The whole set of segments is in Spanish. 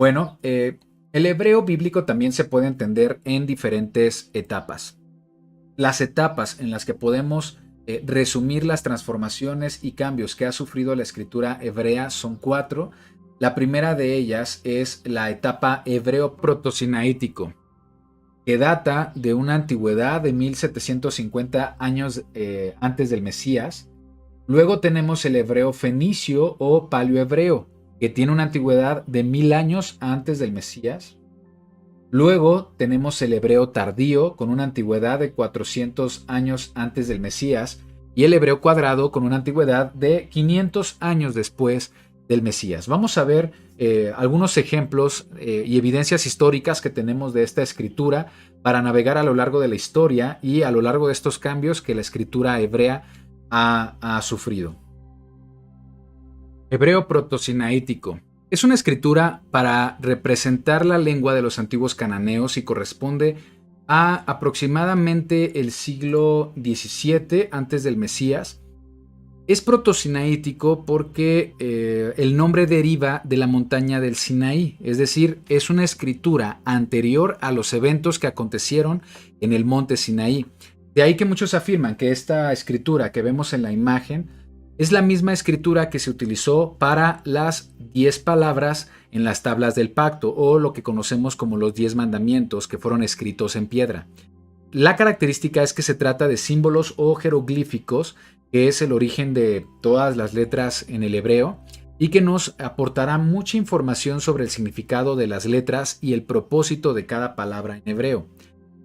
Bueno, el hebreo bíblico también se puede entender en diferentes etapas. Las etapas en las que podemos resumir las transformaciones y cambios que ha sufrido la escritura hebrea son cuatro. La primera de ellas es la etapa hebreo protosinaítico, que data de una antigüedad de 1750 años antes del Mesías. Luego tenemos el hebreo fenicio o paleohebreo, que tiene una antigüedad de 1000 años antes del Mesías. Luego tenemos el hebreo tardío, con una antigüedad de 400 años antes del Mesías, y el hebreo cuadrado, con una antigüedad de 500 años después del Mesías. Vamos a ver algunos ejemplos y evidencias históricas que tenemos de esta escritura para navegar a lo largo de la historia y a lo largo de estos cambios que la escritura hebrea ha sufrido. Hebreo protosinaítico. Es una escritura para representar la lengua de los antiguos cananeos y corresponde a aproximadamente el siglo XVII antes del Mesías. Es protosinaítico porque el nombre deriva de la montaña del Sinaí, es decir, es una escritura anterior a los eventos que acontecieron en el monte Sinaí. De ahí que muchos afirman que esta escritura que vemos en la imagen es la misma escritura que se utilizó para las 10 palabras en las tablas del pacto, o lo que conocemos como los 10 mandamientos que fueron escritos en piedra. La característica es que se trata de símbolos o jeroglíficos, que es el origen de todas las letras en el hebreo, y que nos aportará mucha información sobre el significado de las letras y el propósito de cada palabra en hebreo.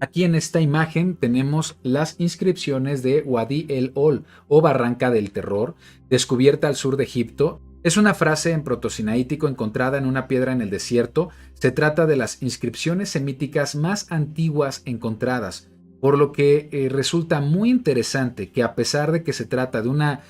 Aquí en esta imagen tenemos las inscripciones de Wadi el-Ol, o Barranca del Terror, descubierta al sur de Egipto. Es una frase en protosinaítico encontrada en una piedra en el desierto. Se trata de las inscripciones semíticas más antiguas encontradas, por lo que resulta muy interesante que, a pesar de que se trata de una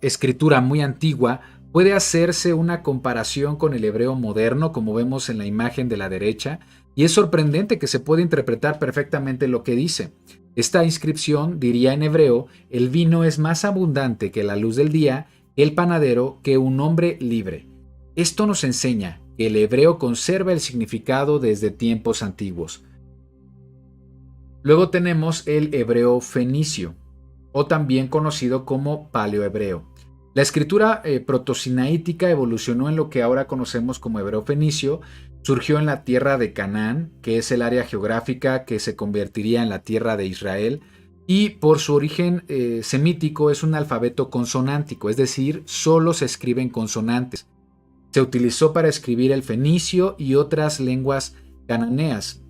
escritura muy antigua, puede hacerse una comparación con el hebreo moderno, como vemos en la imagen de la derecha, y es sorprendente que se pueda interpretar perfectamente lo que dice. Esta inscripción diría en hebreo: el vino es más abundante que la luz del día, el panadero que un hombre libre. Esto nos enseña que el hebreo conserva el significado desde tiempos antiguos. Luego tenemos el hebreo fenicio, o también conocido como paleohebreo. La escritura protosinaítica evolucionó en lo que ahora conocemos como hebreo fenicio. Surgió en la tierra de Canaán, que es el área geográfica que se convertiría en la tierra de Israel, y por su origen semítico es un alfabeto consonántico, es decir, solo se escriben consonantes. Se utilizó para escribir el fenicio y otras lenguas cananeas.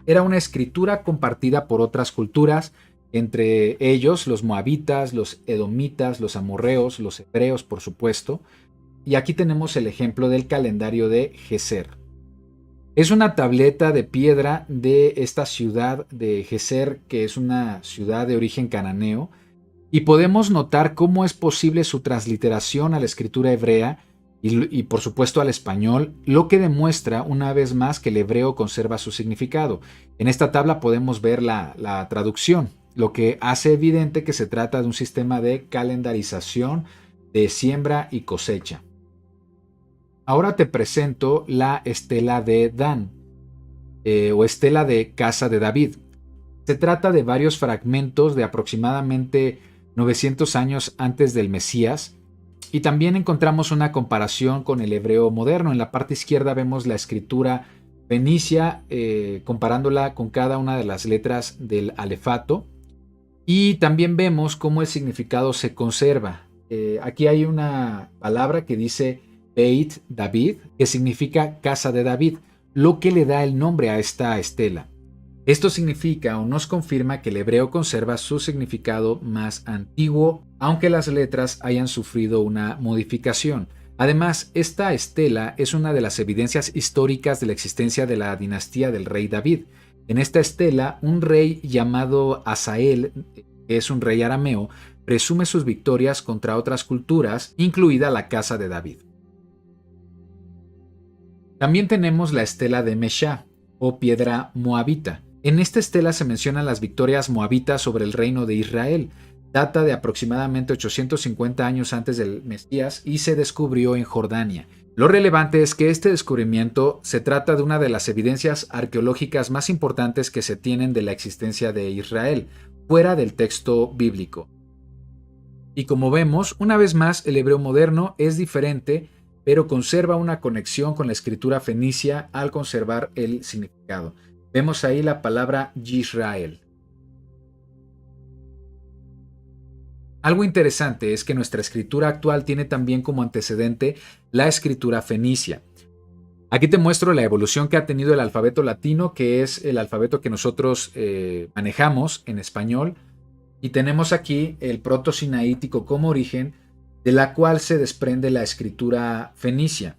Era una escritura compartida por otras culturas, entre ellos los moabitas, los edomitas, los amorreos, los hebreos, por supuesto. Y aquí tenemos el ejemplo del calendario de Geser. Es una tableta de piedra de esta ciudad de Geser, que es una ciudad de origen cananeo, y podemos notar cómo es posible su transliteración a la escritura hebrea y por supuesto al español, lo que demuestra una vez más que el hebreo conserva su significado. En esta tabla podemos ver la traducción, lo que hace evidente que se trata de un sistema de calendarización de siembra y cosecha. Ahora te presento la estela de Dan, o estela de Casa de David. Se trata de varios fragmentos de aproximadamente 900 años antes del Mesías, y también encontramos una comparación con el hebreo moderno. En la parte izquierda vemos la escritura fenicia, comparándola con cada una de las letras del alefato, y también vemos cómo el significado se conserva. Aquí hay una palabra que dice Beit David, que significa casa de David, lo que le da el nombre a esta estela. Esto significa o nos confirma que el hebreo conserva su significado más antiguo, aunque las letras hayan sufrido una modificación. Además, esta estela es una de las evidencias históricas de la existencia de la dinastía del rey David. En esta estela, un rey llamado Asael, que es un rey arameo, presume sus victorias contra otras culturas, incluida la casa de David. También tenemos la estela de Meshá, o piedra moabita. En esta estela se mencionan las victorias moabitas sobre el reino de Israel. Data de aproximadamente 850 años antes del Mesías y se descubrió en Jordania. Lo relevante es que este descubrimiento se trata de una de las evidencias arqueológicas más importantes que se tienen de la existencia de Israel, fuera del texto bíblico. Y como vemos, una vez más, el hebreo moderno es diferente, pero conserva una conexión con la escritura fenicia al conservar el significado. Vemos ahí la palabra Yisrael. Algo interesante es que nuestra escritura actual tiene también como antecedente la escritura fenicia. Aquí te muestro la evolución que ha tenido el alfabeto latino, que es el alfabeto que nosotros manejamos en español, y tenemos aquí el proto-sinaítico como origen, de la cual se desprende la escritura fenicia.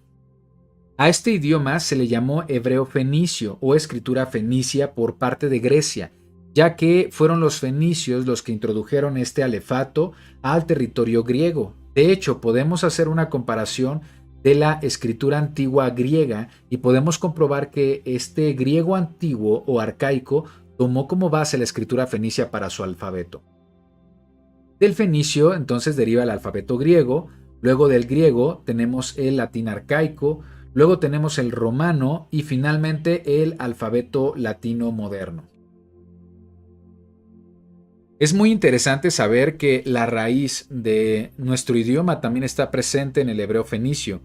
A este idioma se le llamó hebreo fenicio o escritura fenicia por parte de Grecia, ya que fueron los fenicios los que introdujeron este alefato al territorio griego. De hecho, podemos hacer una comparación de la escritura antigua griega y podemos comprobar que este griego antiguo o arcaico tomó como base la escritura fenicia para su alfabeto. Del fenicio entonces deriva el alfabeto griego, luego del griego tenemos el latín arcaico, luego tenemos el romano y finalmente el alfabeto latino moderno. Es muy interesante saber que la raíz de nuestro idioma también está presente en el hebreo fenicio.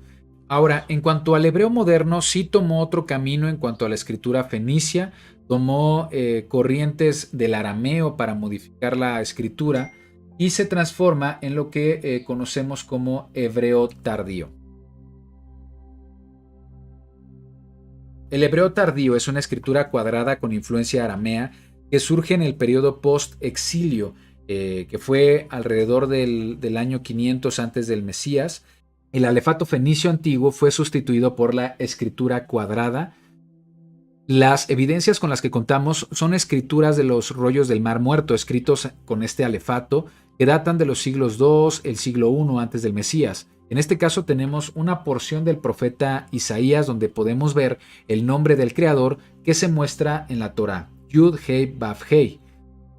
Ahora, en cuanto al hebreo moderno, sí tomó otro camino en cuanto a la escritura fenicia, tomó corrientes del arameo para modificar la escritura y se transforma en lo que conocemos como hebreo tardío. El hebreo tardío es una escritura cuadrada con influencia aramea que surge en el periodo post-exilio, que fue alrededor del año 500 antes del Mesías. El alefato fenicio antiguo fue sustituido por la escritura cuadrada. Las evidencias con las que contamos son escrituras de los rollos del Mar Muerto, escritos con este alefato, que datan de los siglos II, el siglo I antes del Mesías. En este caso tenemos una porción del profeta Isaías donde podemos ver el nombre del creador que se muestra en la Torá, Yud Hei Vav Hei.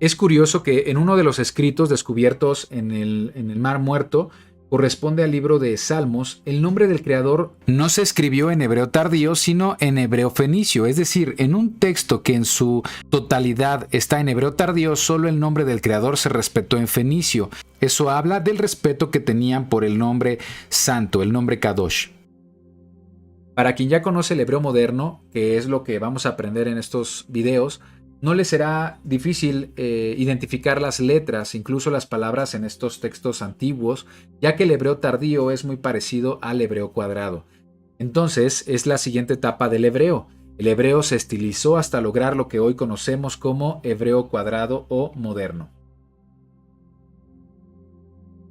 Es curioso que en uno de los escritos descubiertos en el Mar Muerto, corresponde al libro de Salmos, el nombre del creador no se escribió en hebreo tardío, sino en hebreo fenicio. Es decir, en un texto que en su totalidad está en hebreo tardío, solo el nombre del creador se respetó en fenicio. Eso habla del respeto que tenían por el nombre santo, el nombre Kadosh. Para quien ya conoce el hebreo moderno, que es lo que vamos a aprender en estos videos, no le será difícil identificar las letras, incluso las palabras en estos textos antiguos, ya que el hebreo tardío es muy parecido al hebreo cuadrado. Entonces, es la siguiente etapa del hebreo. El hebreo se estilizó hasta lograr lo que hoy conocemos como hebreo cuadrado o moderno.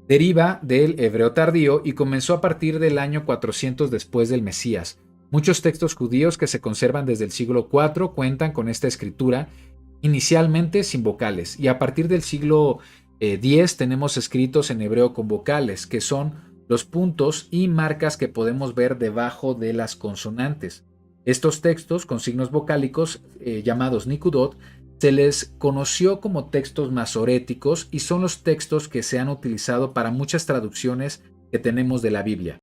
Deriva del hebreo tardío y comenzó a partir del año 400 después del Mesías. Muchos textos judíos que se conservan desde el siglo IV cuentan con esta escritura, inicialmente sin vocales, y a partir del siglo X tenemos escritos en hebreo con vocales, que son los puntos y marcas que podemos ver debajo de las consonantes. Estos textos con signos vocálicos, llamados nikudot, se les conoció como textos masoréticos y son los textos que se han utilizado para muchas traducciones que tenemos de la Biblia.